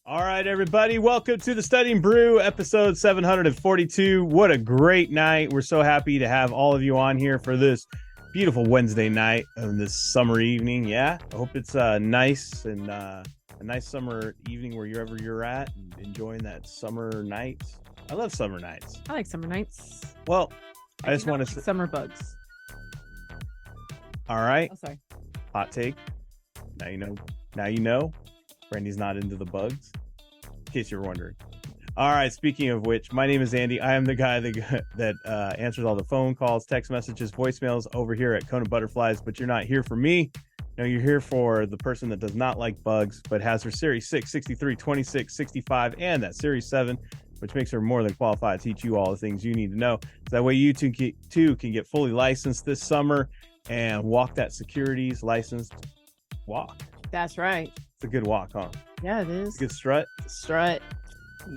All right, everybody. Welcome to the Studying Brew, episode 742. What a great night. We're so happy to have all of you on here for this beautiful Wednesday night and this summer evening. Yeah, I hope it's nice and a nice summer evening wherever you're at and enjoying that summer night. I love summer nights. I like summer nights. Well, I just want to say summer bugs. All right. Oh, sorry. Hot take. Now you know. Now you know. Brandy's not into the bugs, in case you're wondering. All right, speaking of which, my name is Andy. I am the guy that answers all the phone calls, text messages, voicemails over here at KonaButterflyz, but you're not here for me. No, you're here for the person that does not like bugs, but has her Series 6, 63, 26, 65, and that Series 7, which makes her more than qualified to teach you all the things you need to know. So that way you too can get fully licensed this summer and walk that securities licensed walk. That's right. It's a good walk, huh? Yeah, it is. It's a good strut. Strut.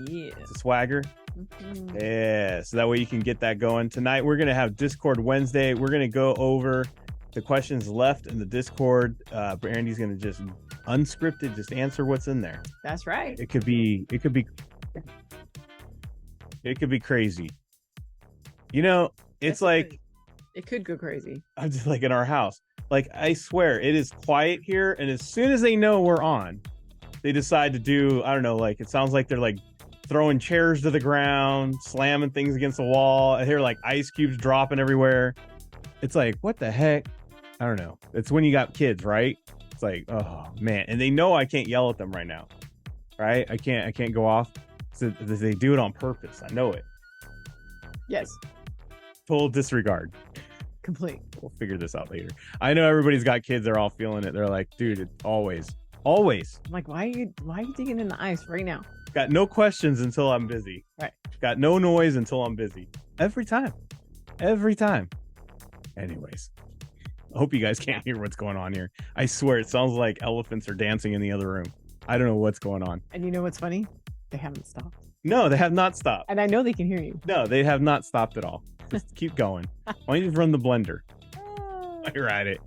Yeah. It's a swagger. Mm-hmm. Yeah. So that way you can get that going. Tonight, we're going to have Discord Wednesday. We're going to go over the questions left in the Discord. Brandy's going to just unscripted, just answer what's in there. That's right. It could be crazy. You know, it's like it could go crazy. I'm just like in our house. Like, I swear, it is quiet here, and as soon as they know we're on, they decide to do, I don't know, like, it sounds like they're, like, throwing chairs to the ground, slamming things against the wall. I hear, like, ice cubes dropping everywhere. It's like, what the heck? I don't know. It's when you got kids, right? It's like, oh, man. And they know I can't yell at them right now, right? I can't go off. So they do it on purpose. I know it. Yes. Full disregard. Complete. We'll figure this out later. I know everybody's got kids. They're all feeling it. They're like, dude, it's always. I'm like, why are you digging in the ice right now? Got no questions until I'm busy. Right. Got no noise until I'm busy. Every time. Anyways, I hope you guys can't hear what's going on here. I swear it sounds like elephants are dancing in the other room. I don't know what's going on. And you know what's funny? They haven't stopped. No, they have not stopped. And I know they can hear you. No, they have not stopped at all. Just keep going. Why don't you just run the blender? You're at it.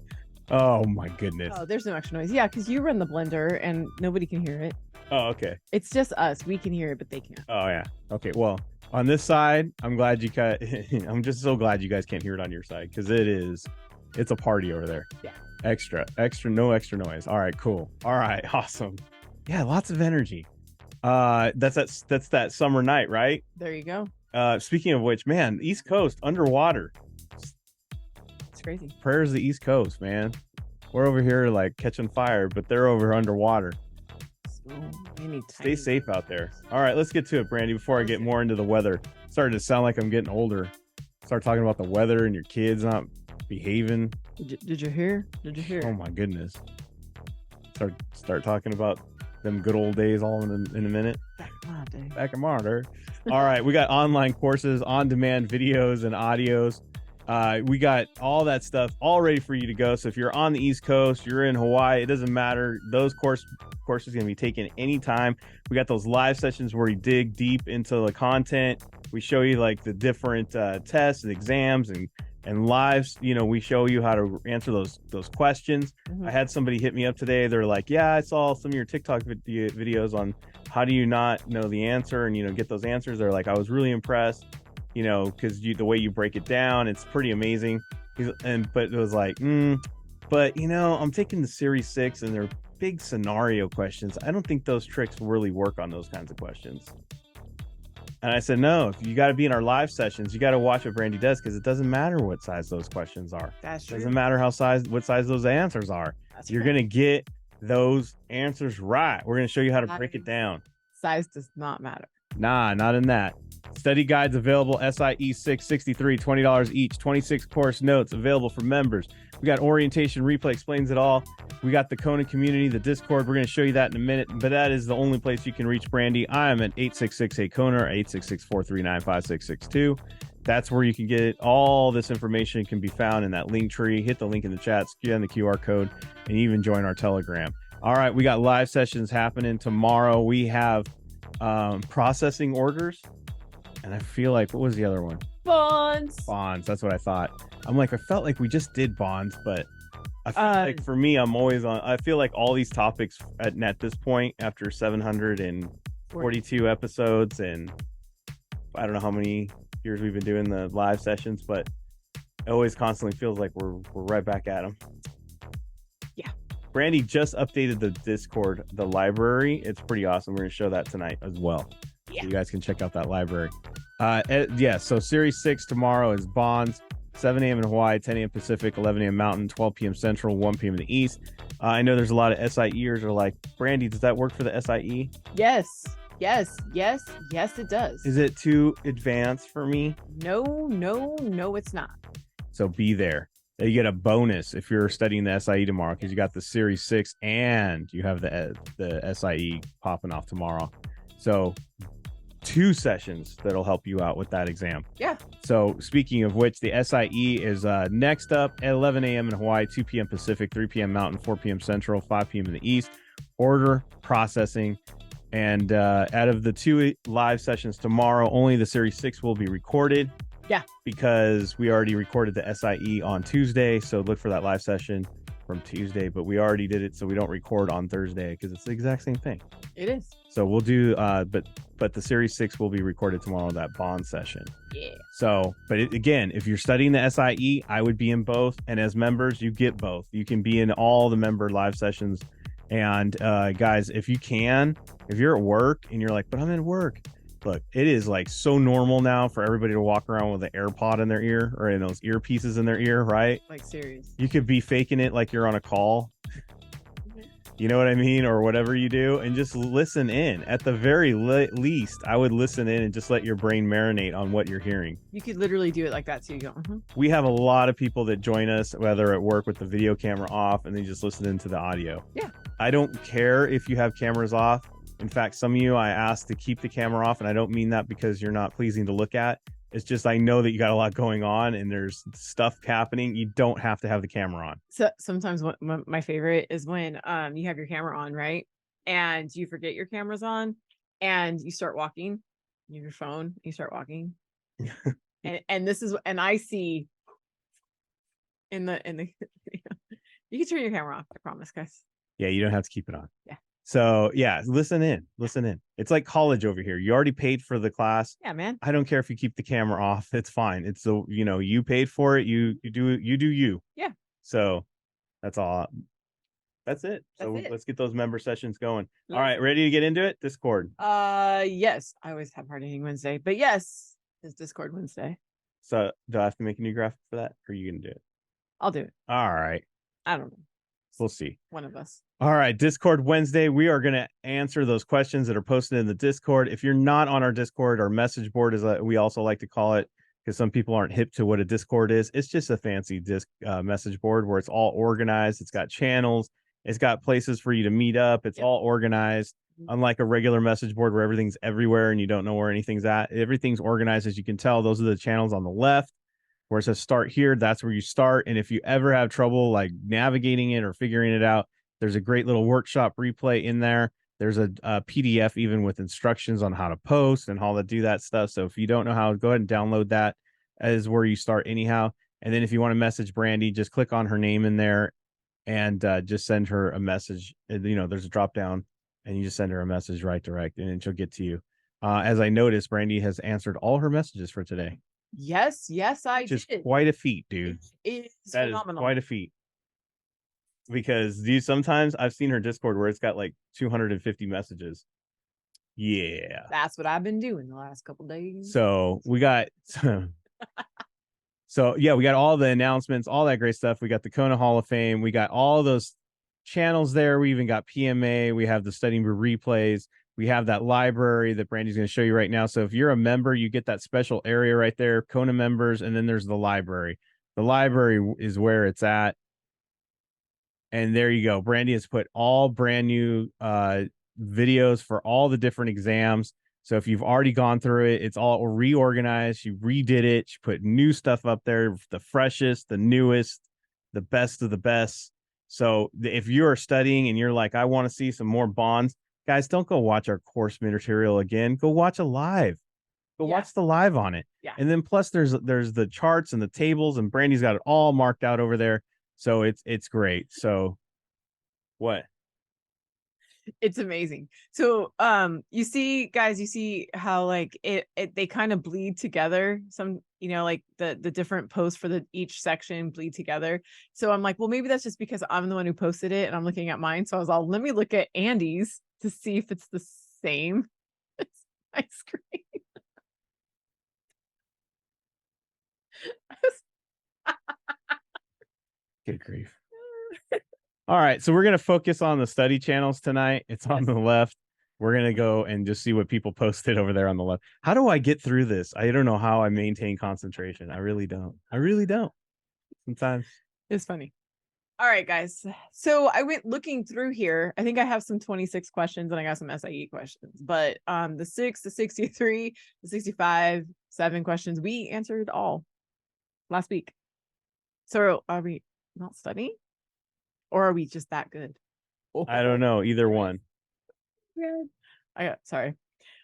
Oh my goodness. Oh, there's no extra noise. Yeah, because you run the blender and nobody can hear it. Oh, okay. It's just us. We can hear it, but they can't. Oh yeah. Okay. Well, on this side, I'm glad I'm just so glad you guys can't hear it on your side because it's a party over there. Yeah. No extra noise. All right. Cool. All right. Awesome. Yeah. Lots of energy. That's that summer night, right? There you go. Speaking of which, man, East Coast underwater. It's crazy. Prayers to the East Coast, man. We're over here like catching fire, but they're over underwater. Stay safe out there. All right, let's get to it, Brandy, before I get more into the weather. Starting to sound like I'm getting older. Start talking about the weather and your kids not behaving. Did you hear? Oh my goodness. Start talking about them good old days all in a minute. Back in my day. All right, we got online courses, on-demand videos and audios. We got all that stuff all ready for you to go. So if you're on the East Coast, you're in Hawaii, it doesn't matter. Those courses going to be taken anytime. We got those live sessions where we dig deep into the content. We show you like the different tests and exams and lives. You know, we show you how to answer those questions. Mm-hmm. I had somebody hit me up today. They're like, yeah, I saw some of your TikTok videos on how do you not know the answer and, you know, get those answers. They're like, I was really impressed, you know, because the way you break it down, it's pretty amazing. But it was like, but, you know, I'm taking the Series 6 and they're big scenario questions. I don't think those tricks really work on those kinds of questions. And I said, no, if you got to be in our live sessions, you got to watch what Brandy does because it doesn't matter what size those questions are. That's true. It doesn't matter what size those answers are. You're going to get those answers right. We're going to show you how to break it down. Size does not matter. Nah, not in that. Study guides available, SIE 663, $20 each, 26 course notes available for members. We got orientation replay, explains it all. We got the Kona community, the Discord. We're going to show you that in a minute, but that is the only place you can reach Brandy. I am at 866-8KONA or 866-439-5662. That's where you can get it. All this information can be found in that link tree. Hit the link in the chat, scan the QR code, and even join our Telegram. All right, we got live sessions happening tomorrow. We have processing orders. And I feel like, what was the other one? Bonds. That's what I thought. I'm like, I felt like we just did bonds, but I feel like for me, I'm always on. I feel like all these topics at this point, after 742 episodes, and I don't know how many years we've been doing the live sessions, but it always constantly feels like we're right back at them. Yeah. Brandy just updated the Discord, the library. It's pretty awesome. We're gonna show that tonight as well. Yeah. So you guys can check out that library. So Series 6 tomorrow is Bonds. 7 a.m. in Hawaii, 10 a.m. Pacific, 11 a.m. Mountain, 12 p.m. Central, 1 p.m. in the East. I know there's a lot of SIEers are like, Brandy, does that work for the SIE? Yes, it does. Is it too advanced for me? No, it's not. So be there. You get a bonus if you're studying the SIE tomorrow because you got the Series 6 and you have the SIE popping off tomorrow. So 2 sessions that'll help you out with that exam. Yeah. So speaking of which, the SIE is next up at 11 a.m. in Hawaii, 2 p.m. Pacific, 3 p.m. Mountain, 4 p.m. Central, 5 p.m. in the East. Order processing. And out of the 2 live sessions tomorrow, only the Series 6 will be recorded. Yeah. Because we already recorded the SIE on Tuesday. So look for that live session from Tuesday. But we already did it, so we don't record on Thursday because it's the exact same thing. It is. So we'll do, but the Series 6 will be recorded tomorrow, that bond session. Yeah. So, but again, if you're studying the SIE, I would be in both. And as members, you get both. You can be in all the member live sessions. And guys, if you can, if you're at work and you're like, but I'm in work. Look, it is like so normal now for everybody to walk around with an AirPod in their ear or in those earpieces in their ear, right? Like serious. You could be faking it like you're on a call. You know what I mean? Or whatever you do, and just listen in. At the very least, I would listen in and just let your brain marinate on what you're hearing. You could literally do it like that too. You go, We have a lot of people that join us, whether at work with the video camera off, and they just listen into the audio. Yeah. I don't care if you have cameras off. In fact, some of you I asked to keep the camera off, and I don't mean that because you're not pleasing to look at. It's just I know that you got a lot going on and there's stuff happening. You don't have to have the camera on. So sometimes my favorite is when you have your camera on, right? And you forget your camera's on and you start walking. You have your phone, you start walking. and this is, and I see in the you can turn your camera off, I promise, guys. Yeah, you don't have to keep it on. Yeah. So yeah, listen in. It's like college over here. You already paid for the class. Yeah, man. I don't care if you keep the camera off. It's fine. It's the, you paid for it. You do you. Yeah. So that's all. That's it. Let's get those member sessions going. All right, ready to get into it? Discord. Yes. I always have hard hitting Wednesday, but yes, it's Discord Wednesday. So do I have to make a new graphic for that? Or are you gonna do it? I'll do it. All right. I don't know. We'll see. One of us. All right, Discord Wednesday. We are going to answer those questions that are posted in the Discord. If you're not on our Discord, our message board is we also like to call it, because some people aren't hip to what a Discord is. It's just a fancy message board where it's all organized. It's got channels. It's got places for you to meet up. It's all organized. Unlike a regular message board where everything's everywhere and you don't know where anything's at. Everything's organized, as you can tell. Those are the channels on the left. Where it says start here, that's where you start. And if you ever have trouble like navigating it or figuring it out, there's a great little workshop replay in there. There's a PDF even with instructions on how to post and how to do that stuff. So if you don't know how, go ahead and download that. That is where you start anyhow. And then if you want to message Brandy, just click on her name in there and just send her a message. There's a drop down and you just send her a message right direct and she'll get to you. As I noticed, Brandy has answered all her messages for today. Yes, I just did. Quite a feat, dude. It's that phenomenal. Is quite a feat. Because sometimes I've seen her Discord where it's got like 250 messages. Yeah. That's what I've been doing the last couple days. So we got we got all the announcements, all that great stuff. We got the Kona Hall of Fame. We got all those channels there. We even got PMA. We have the Studying Brew replays. We have that library that Brandy's going to show you right now. So if you're a member, you get that special area right there, Kona members, and then there's the library. The library is where it's at. And there you go. Brandy has put all brand new videos for all the different exams. So if you've already gone through it, it's all reorganized. She redid it. She put new stuff up there, the freshest, the newest, the best of the best. So if you're studying and you're like, I want to see some more bonds, guys, don't go watch our course material again. Go watch a live. Go watch the live on it. Yeah. And then plus there's the charts and the tables, and Brandy's got it all marked out over there. So it's great. So what? It's amazing. So you see, guys, you see how like it they kind of bleed together. Some, like the different posts for each section bleed together. So I'm like, well, maybe that's just because I'm the one who posted it and I'm looking at mine. So I was all, let me look at Andy's to see if it's the same. It's my screen. Good grief. All right, so we're gonna focus on the study channels tonight. It's on the left. We're gonna go and just see what people posted over there on the left. How do I get through this? I don't know how I maintain concentration. I really don't. Sometimes It's funny. All right, guys. So I went looking through here. I think I have some 26 questions and I got some SIE questions, but the 6, the 63, the 65, 7 questions, we answered all last week. So are we not studying? Or are we just that good? I don't know. Either one. Sorry.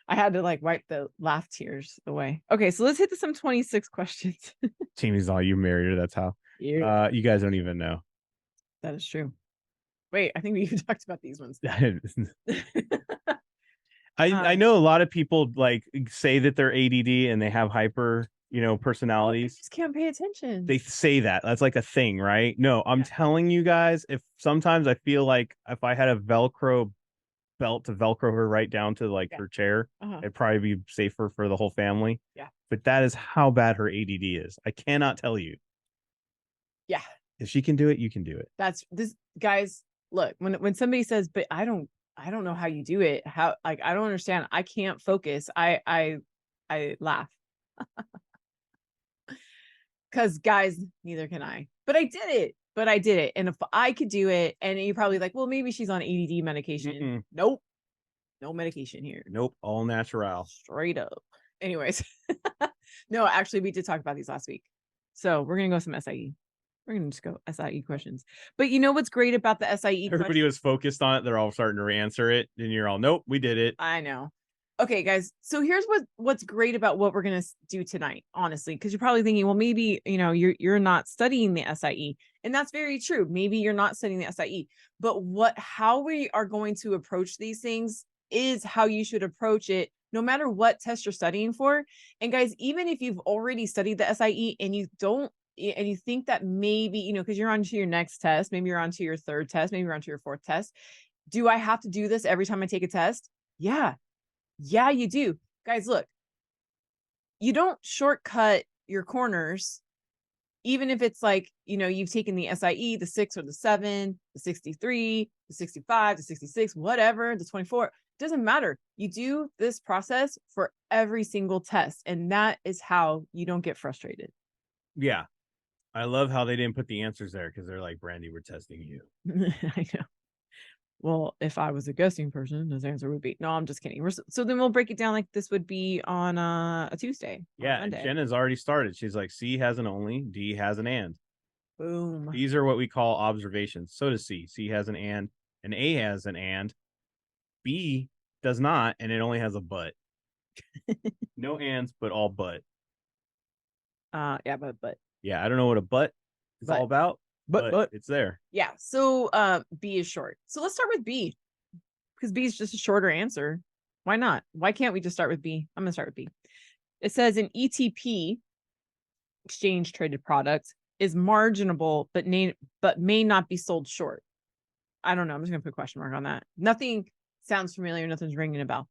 I had to like wipe the laugh tears away. Okay, so let's hit some 26 questions. Jamie's all, you married her. That's how. Yeah. You guys don't even know. That is true. Wait, I think we even talked about these ones. I know a lot of people like say that they're ADD and they have hyper, personalities. Just can't pay attention. They say that. That's like a thing, right? No, I'm telling you guys, if sometimes I feel like if I had a Velcro belt to Velcro her right down to like her chair, it'd probably be safer for the whole family. Yeah. But that is how bad her ADD is. I cannot tell you. Yeah. If she can do it, you can do it. That's this, guys. Look, when somebody says, but I don't know how you do it. How, like, I don't understand. I can't focus. I laugh. Because guys, neither can I. But I did it. And if I could do it, and you're probably like, well, maybe she's on ADD medication. Mm-mm. Nope. No medication here. Nope. All natural. Straight up. Anyways. No, actually, we did talk about these last week. So we're going to go some SIE. We're going to just go SIE questions. But you know what's great about the SIE Everybody questions? was focused on it. They're all starting to answer it. And you're all, nope, we did it. I know. Okay, guys. So here's what's great about what we're going to do tonight, honestly, because you're probably thinking, well, maybe, you're not studying the SIE. And that's very true. Maybe you're not studying the SIE. But how we are going to approach these things is how you should approach it, no matter what test you're studying for. And guys, even if you've already studied the SIE and you think that maybe, because you're on to your next test, maybe you're on to your third test, maybe you're on to your fourth test. Do I have to do this every time I take a test? Yeah, you do. Guys, look, you don't shortcut your corners, even if it's like, you've taken the SIE, the 6 or the 7, the 63, the 65, the 66, whatever, the 24. Doesn't matter. You do this process for every single test. And that is how you don't get frustrated. Yeah. I love how they didn't put the answers there because they're like, Brandy, we're testing you. I know. Well, if I was a guessing person, his answer would be, no, I'm just kidding. So then we'll break it down like this would be on a Tuesday. Yeah. Jenna's already started. She's like, C has an only, D has an and. Boom. These are what we call observations. So does C. C has an and A has an and. B does not, and it only has a but. No ands, but all but. Yeah, but. Yeah, I don't know what a but is all about, but it's there. Yeah. So B is short. So let's start with B, because B is just a shorter answer. Why not? Why can't we just start with B? I'm gonna start with B. It says an ETP, exchange traded product, is marginable but may not be sold short. I don't know. I'm just gonna put a question mark on that. Nothing sounds familiar. Nothing's ringing a bell.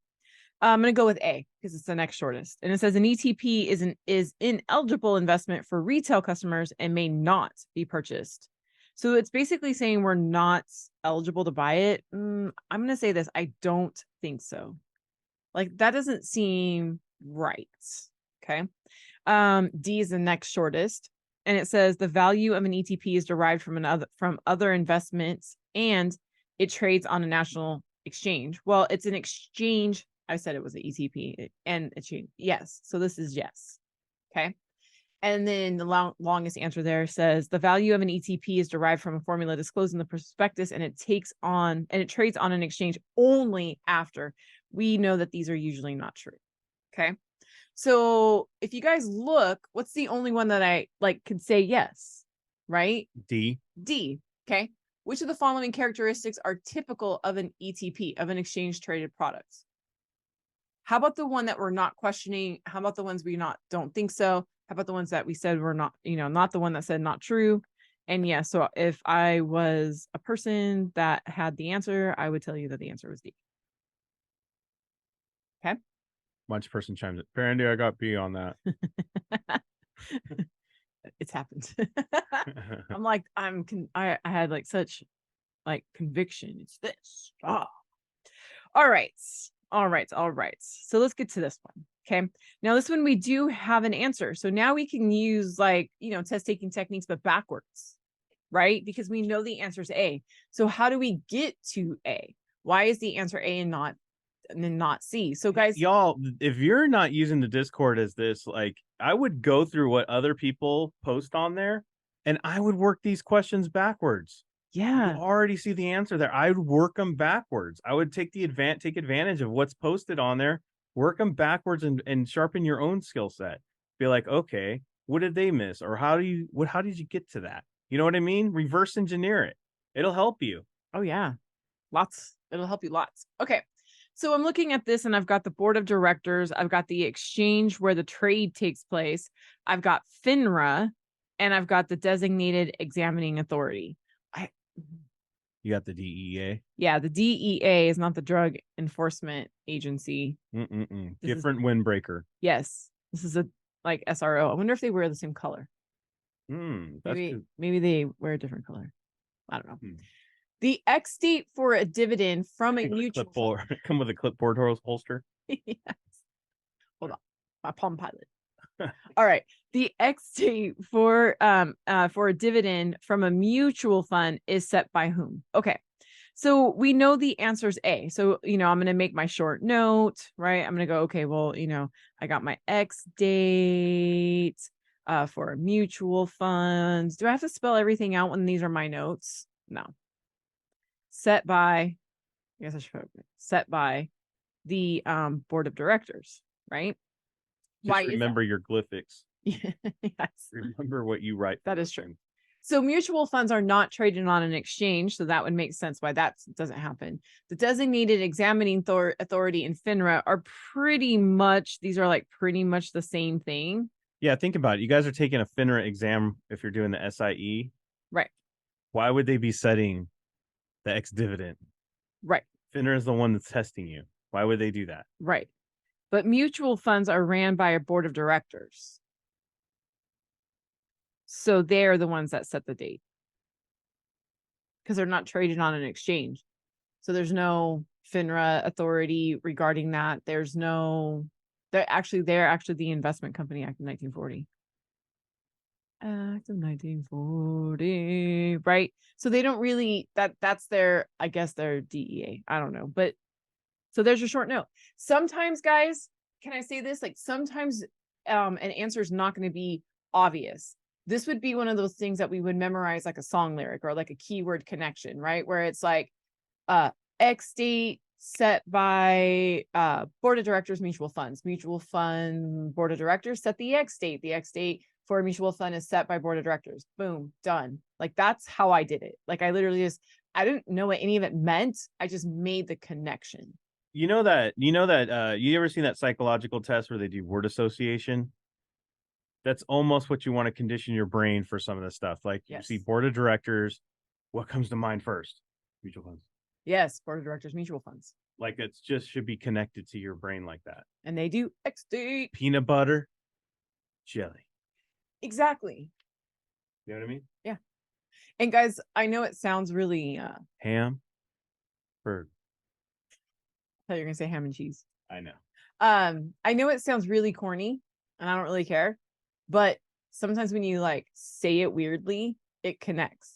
I'm going to go with A because it's the next shortest. And it says an ETP is ineligible investment for retail customers and may not be purchased. So it's basically saying we're not eligible to buy it. I'm going to say this. I don't think so. Like, that doesn't seem right. Okay. D is the next shortest. And it says the value of an ETP is derived from other investments and it trades on a national exchange. Well, it's an exchange. I said it was an ETP and it changed. Yes. So this is yes. Okay. And then the longest answer there says the value of an ETP is derived from a formula disclosed in the prospectus and it trades on an exchange only after. We know that these are usually not true. Okay. So if you guys look, what's the only one that I could say yes? right? D. D. Okay. Which of the following characteristics are typical of an ETP, of an exchange traded product? How about the one that we're not questioning? How about the ones we don't think so? How about the ones that we said were not, not the one that said not true? And yeah, so if I was a person that had the answer, I would tell you that the answer was D. Okay. Much person chimes in. Brandy, I got B on that. It's happened. I'm like, I had like such like conviction. It's this. Oh. All right. So let's get to this one. Okay. Now this one we do have an answer. So now we can use like, test taking techniques, but backwards, right? Because we know the answer is A. So how do we get to A? Why is the answer A and not C? So guys, y'all, if you're not using the Discord as this, like I would go through what other people post on there and I would work these questions backwards. Yeah. You already see the answer there. I would work them backwards. I would take advantage of what's posted on there, work them backwards and sharpen your own skill set. Be like, okay, what did they miss? Or how did you get to that? You know what I mean? Reverse engineer it. It'll help you. Oh yeah. Lots. It'll help you lots. Okay. So I'm looking at this and I've got the board of directors. I've got the exchange where the trade takes place. I've got FINRA and I've got the designated examining authority. You got the DEA. Yeah, the DEA is not the Drug Enforcement Agency. Different windbreaker. Yes, this is a like SRO. I wonder if they wear the same color. Maybe they wear a different color. I don't know. The X date for a dividend from a mutual come with a clipboard holster. Yes. Hold on, my Palm Pilot. All right. The X date for a dividend from a mutual fund is set by whom? Okay. So we know the answer is A. So, I'm going to make my short note, right? I'm going to go, okay, well, I got my X date for a mutual funds. Do I have to spell everything out when these are my notes? No. Set by, I guess I should put set by the board of directors, right? Just remember your glyphics. Yes. Remember what you write. That is true. So mutual funds are not traded on an exchange. So that would make sense why that doesn't happen. The designated examining authority and FINRA are pretty much the same thing. Yeah, think about it. You guys are taking a FINRA exam if you're doing the SIE. Right. Why would they be setting the ex dividend? Right. FINRA is the one that's testing you. Why would they do that? Right. But mutual funds are ran by a board of directors. So they're the ones that set the date because they're not traded on an exchange. So there's no FINRA authority regarding that. They're actually the Investment Company Act of 1940. Act of 1940, right? So they don't really, that's their, I guess their DEA. I don't know. But so there's your short note. Sometimes, guys, can I say this? Like sometimes an answer is not going to be obvious. This would be one of those things that we would memorize like a song lyric or like a keyword connection, right? Where it's like X date set by board of directors, mutual funds. Mutual fund board of directors set the X date. The X date for a mutual fund is set by board of directors. Boom, done. Like that's how I did it. Like I literally I didn't know what any of it meant. I just made the connection. You know that you ever seen that psychological test where they do word association? That's almost what you want to condition your brain for some of this stuff. Like you see board of directors, what comes to mind first? Mutual funds. Yes, board of directors, mutual funds. Like it's just should be connected to your brain like that. And they do X date. Peanut butter, jelly. Exactly. You know what I mean? Yeah. And guys, I know it sounds really ham, bird. I thought you were gonna say ham and cheese. I know. I know it sounds really corny, and I don't really care, but sometimes when you like say it weirdly, it connects.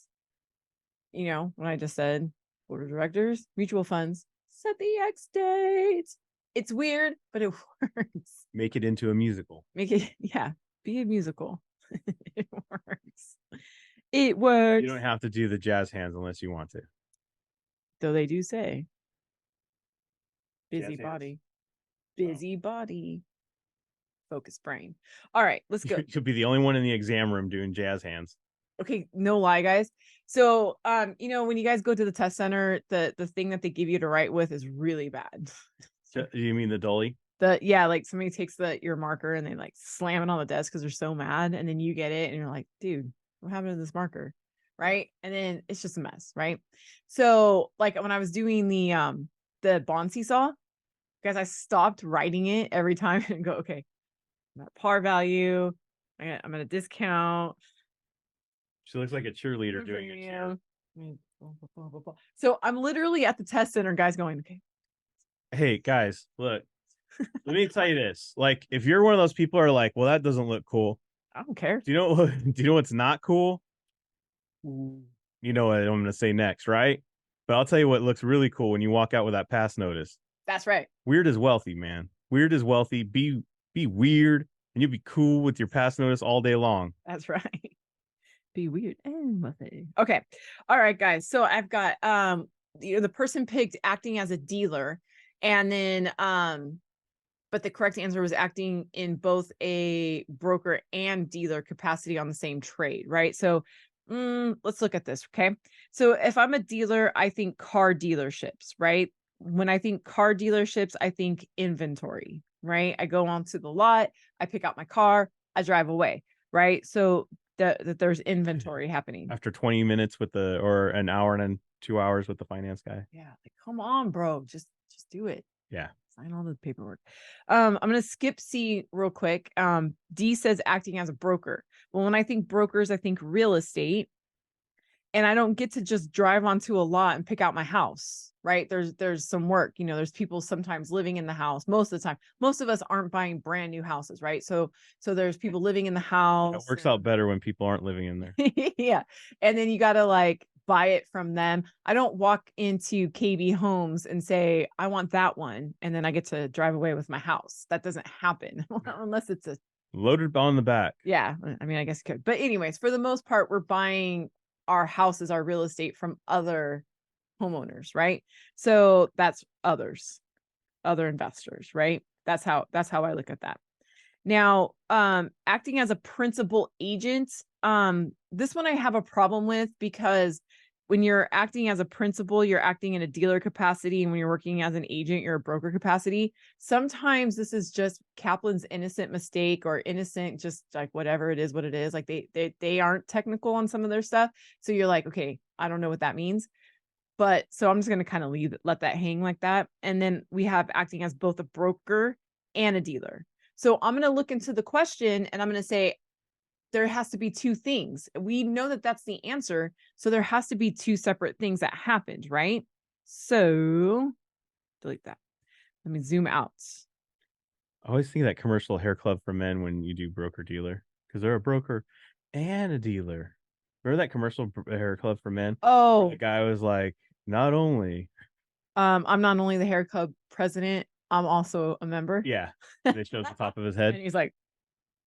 When I just said board of directors, mutual funds, set the X date. It's weird, but it works. Make it into a musical. Be a musical. It works. It works. You don't have to do the jazz hands unless you want to. Though they do say busy body. Busy body. Focus brain. All right, let's go. You'll be the only one in the exam room doing jazz hands. Okay, no lie, guys. So, you know, when you guys go to the test center, the thing that they give you to write with is really bad. You mean the dolly? Yeah, like somebody takes your marker and they like slam it on the desk because they're so mad, and then you get it and you're like, dude, what happened to this marker? Right. And then it's just a mess, right? So, like when I was doing the bond seesaw, guys, I stopped writing it every time and go, okay, I'm at par value. I'm at a discount. She looks like a cheerleader doing a cheer. So I'm literally at the test center, guys, going, okay. Hey guys, look, let me tell you this. Like, if you're one of those people who are like, well, that doesn't look cool. I don't care. Do you know what's not cool? You know what I'm going to say next, right? But I'll tell you what looks really cool when you walk out with that pass notice. That's right. Weird is wealthy, man. Weird is wealthy. Be weird, and you'll be cool with your pass notice all day long. That's right. Be weird and wealthy. Okay. All right, guys. So I've got the person picked acting as a dealer, and then but the correct answer was acting in both a broker and dealer capacity on the same trade, right? So let's look at this. Okay. So if I'm a dealer, I think car dealerships, right? When I think car dealerships, I think inventory, right? I go onto the lot, I pick out my car, I drive away, right? So that there's inventory happening. After 20 minutes or an hour and then 2 hours with the finance guy. Yeah. Like, come on, bro. Just do it. Yeah. Sign all the paperwork. I'm going to skip C real quick. D says acting as a broker. Well, when I think brokers, I think real estate. And I don't get to just drive onto a lot and pick out my house, right? There's some work, you know, there's people sometimes living in the house. Most of the time, most of us aren't buying brand new houses, right? So there's people living in the house. It works out better when people aren't living in there. Yeah. And then you got to like buy it from them. I don't walk into KB Homes and say, I want that one. And then I get to drive away with my house. That doesn't happen unless it's a loaded on the back. Yeah. I mean, I guess it could. But anyways, for the most part, we're buying our houses, our real estate from other homeowners, right? So that's other investors, right? That's how I look at that. Now, acting as a principal agent, this one I have a problem with because when you're acting as a principal, you're acting in a dealer capacity, and when you're working as an agent, you're a broker capacity. Sometimes this is just Kaplan's innocent mistake or innocent, just like whatever it is, what it is. Like they aren't technical on some of their stuff. So you're like, okay, I don't know what that means. But so I'm just going to kind of let that hang like that. And then we have acting as both a broker and a dealer. So I'm going to look into the question and I'm going to say, there has to be two things. We know that that's the answer. So there has to be two separate things that happened, right? So delete that. Let me zoom out. I always think of that commercial hair club for men when you do broker dealer, because they're a broker and a dealer. Remember that commercial hair club for men? Oh, the guy was like, not only I'm not only the hair club president, I'm also a member. Yeah. And it shows the top of his head. And he's like,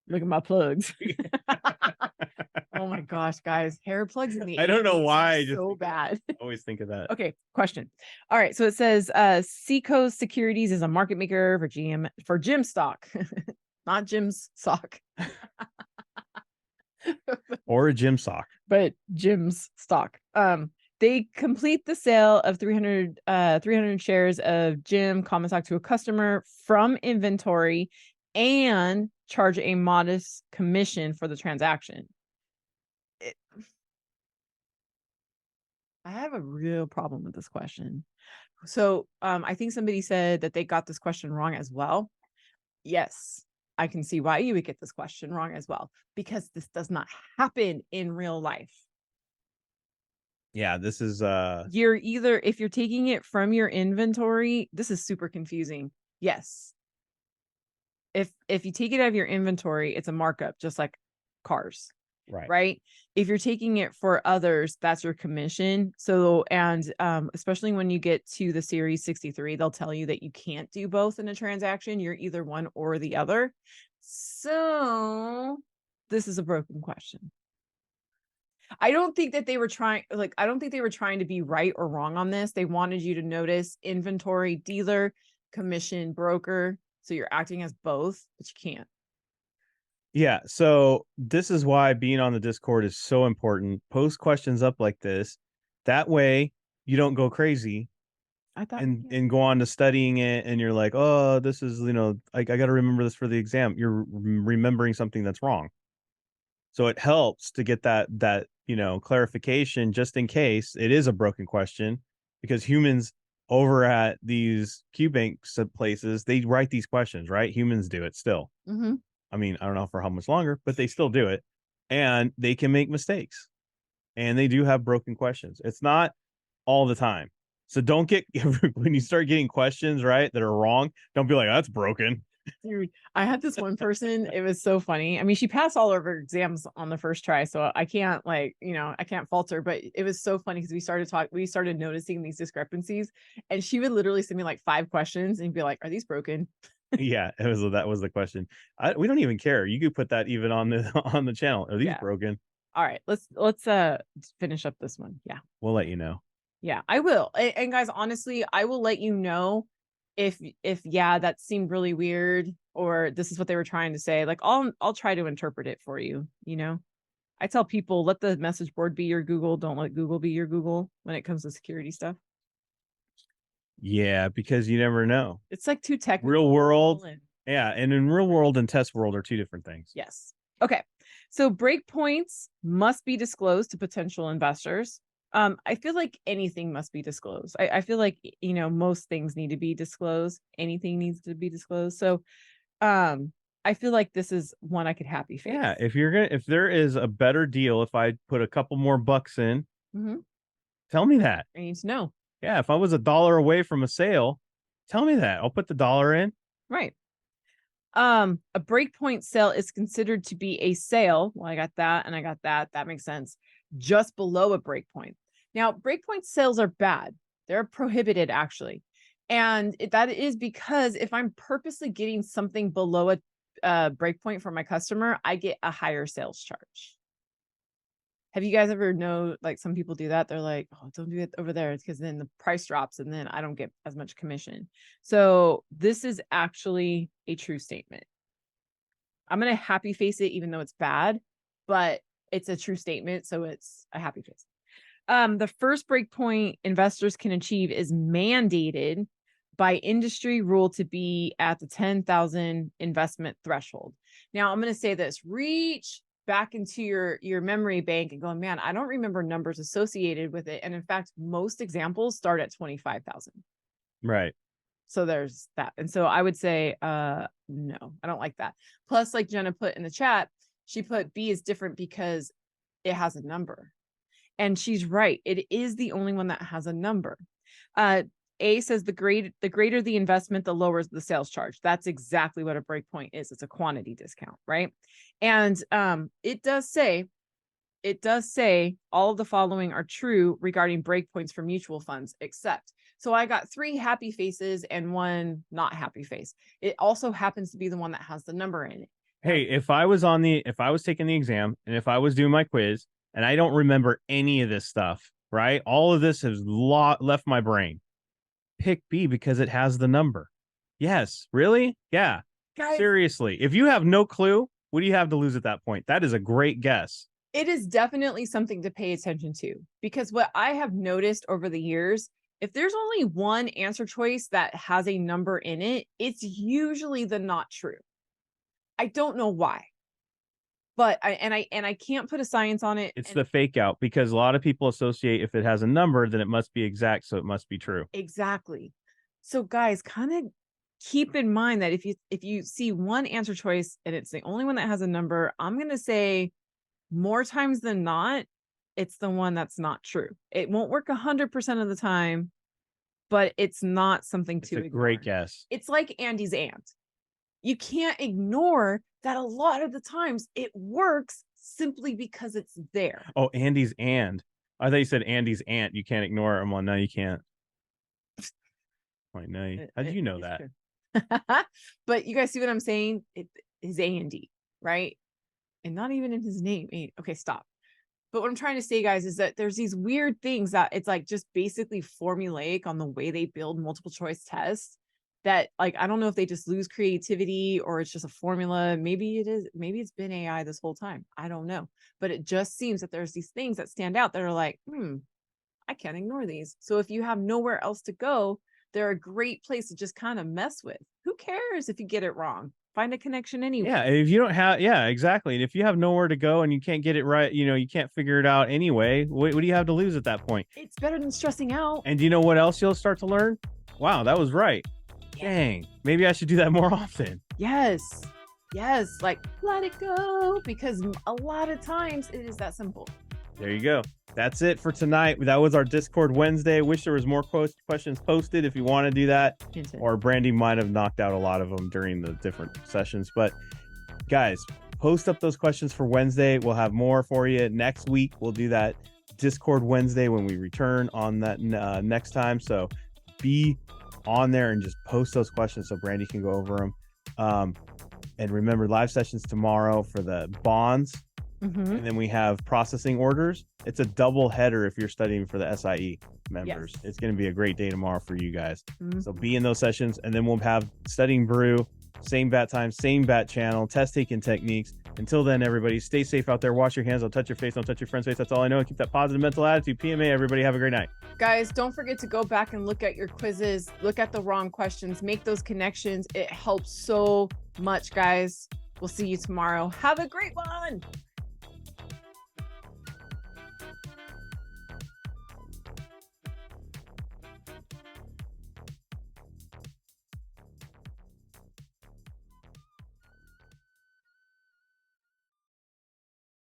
look at my plugs. Oh my gosh, guys, hair plugs in the I don't know why. I just so bad. always think of that. Okay, question. All right, so it says Seacoast Securities is a market maker for gym stock, not Jim's sock. Or a gym sock. But Jim's stock. They complete the sale of 300 shares of Jim common stock to a customer from inventory and charge a modest commission for the transaction. I have a real problem with this question. So I think somebody said that they got this question wrong as well. Yes, I can see why you would get this question wrong as well, because this does not happen in real life. Yeah, this is you're either, if you're taking it from your inventory, this is super confusing. Yes. If you take it out of your inventory, it's a markup, just like cars. Right. If you're taking it for others, that's your commission. So, and especially when you get to the Series 63, they'll tell you that you can't do both in a transaction. You're either one or the other. So this is a broken question. I don't think that they were trying, I don't think they were trying to be right or wrong on this. They wanted you to notice inventory, dealer, commission, broker. So you're acting as both, but you can't. Yeah. So this is why being on the Discord is so important. Post questions up like this. That way you don't go crazy I thought, and go on to studying it. And you're like, oh, this is, I got to remember this for the exam. You're remembering something that's wrong. So it helps to get that clarification just in case it is a broken question, because humans over at these QBank places, they write these questions, right? Humans do it still. mm-hmm. I mean, I don't know for how much longer, but they still do it, and they can make mistakes, and they do have broken questions. It's not all the time. So don't get when you start getting questions right that are wrong, don't be like, that's broken. Dude, I had this one person, it was so funny. I mean, she passed all of her exams on the first try, so I can't I can't fault her, but it was so funny because we started noticing these discrepancies, and she would literally send me like 5 questions and be like, are these broken? Yeah, that was the question. We don't even care. You could put that even on the on the channel. Are these broken? All right, let's finish up this one. Yeah. We'll let you know. Yeah, I will. And guys, honestly, I will let you know if yeah, that seemed really weird or this is what they were trying to say. Like I'll try to interpret it for you, you know. I tell people let the message board be your Google, don't let Google be your Google when it comes to security stuff. Yeah, because you never know. It's like too technical. Real world. Yeah, and in real world and test world are 2 different things. Yes. Okay. So breakpoints must be disclosed to potential investors. I feel like anything must be disclosed. I feel like, most things need to be disclosed. Anything needs to be disclosed. So, I feel like this is one I could happy face. Yeah, if there is a better deal, if I put a couple more bucks in, tell me that. I need to know. Yeah, if I was $1 away from a sale, tell me that. I'll put the dollar in. Right. A breakpoint sale is considered to be a sale. Well, I got that and I got that. That makes sense. Just below a breakpoint. Now, breakpoint sales are bad. They're prohibited, actually. And that is because if I'm purposely getting something below a breakpoint for my customer, I get a higher sales charge. Have you guys ever like some people do that? They're like, oh, don't do it over there because then the price drops and then I don't get as much commission. So this is actually a true statement. I'm going to happy face it, even though it's bad, but it's a true statement. So it's a happy face. The first breakpoint investors can achieve is mandated by industry rule to be at the 10,000 investment threshold. Now I'm going to say this, reach back into your memory bank and going, man, I don't remember numbers associated with it. And in fact, most examples start at 25,000. Right. So there's that. And so I would say, no, I don't like that. Plus, like Jenna put in the chat, she put B is different because it has a number. And she's right. It is the only one that has a number. A says the greater the investment, the lower the sales charge. That's exactly what a breakpoint is. It's a quantity discount, right? And it does say all of the following are true regarding breakpoints for mutual funds, except. So I got 3 happy faces and 1 not happy face. It also happens to be the one that has the number in it. Hey, if I was taking the exam and if I was doing my quiz and I don't remember any of this stuff, right? All of this has left my brain. Pick B because it has the number. Yes, really? Yeah. Guys, seriously. If you have no clue, what do you have to lose at that point? That is a great guess. It is definitely something to pay attention to, because what I have noticed over the years, if there's only one answer choice that has a number in it, it's usually the not true. I don't know why. But I can't put a science on it. It's the fake out, because a lot of people associate if it has a number, then it must be exact. So it must be true. Exactly. So guys, kind of keep in mind that if you see one answer choice and it's the only one that has a number, I'm going to say more times than not, it's the one that's not true. It won't work 100% of the time, but it's not something to ignore. Great guess. It's like Andy's aunt. You can't ignore that a lot of the times it works simply because it's there. Oh, Andy's aunt. I thought you said Andy's aunt. You can't ignore him. Well, no, you can't. Wait, no. How do you know that? But you guys see what I'm saying? It is Andy, right? And not even in his name. Okay, stop. But what I'm trying to say, guys, is that there's these weird things that it's like just basically formulaic on the way they build multiple choice tests. that, like, I don't know if they just lose creativity or it's just a formula. Maybe it's been AI this whole time. I don't know. But it just seems that there's these things that stand out that are like, I can't ignore these. So if you have nowhere else to go, they're a great place to just kind of mess with. Who cares if you get it wrong? Find a connection anyway. Yeah, if you don't have, yeah, exactly. And if you have nowhere to go and you can't get it right, you can't figure it out anyway. What do you have to lose at that point? It's better than stressing out. And do you know what else you'll start to learn? Wow, that was right. Dang, maybe I should do that more often. Yes. Like, let it go, because a lot of times it is that simple. There you go. That's it for tonight. That was our Discord Wednesday. Wish there was more questions posted if you want to do that. Or Brandy might have knocked out a lot of them during the different sessions. But guys, post up those questions for Wednesday. We'll have more for you next week. We'll do that Discord Wednesday when we return on that next time. So be on there and just post those questions so Brandy can go over them. And remember, live sessions tomorrow for the bonds. And then we have processing orders. It's a double header if you're studying for the SIE members. Yes. It's going to be a great day tomorrow for you guys. So be in those sessions, and then we'll have Studying Brew, same bat time, same bat channel, test taking techniques. Until then, everybody, stay safe out there. Wash your hands. Don't touch your face. Don't touch your friend's face. That's all I know. And keep that positive mental attitude. PMA, everybody, have a great night. Guys, don't forget to go back and look at your quizzes. Look at the wrong questions. Make those connections. It helps so much, guys. We'll see you tomorrow. Have a great one.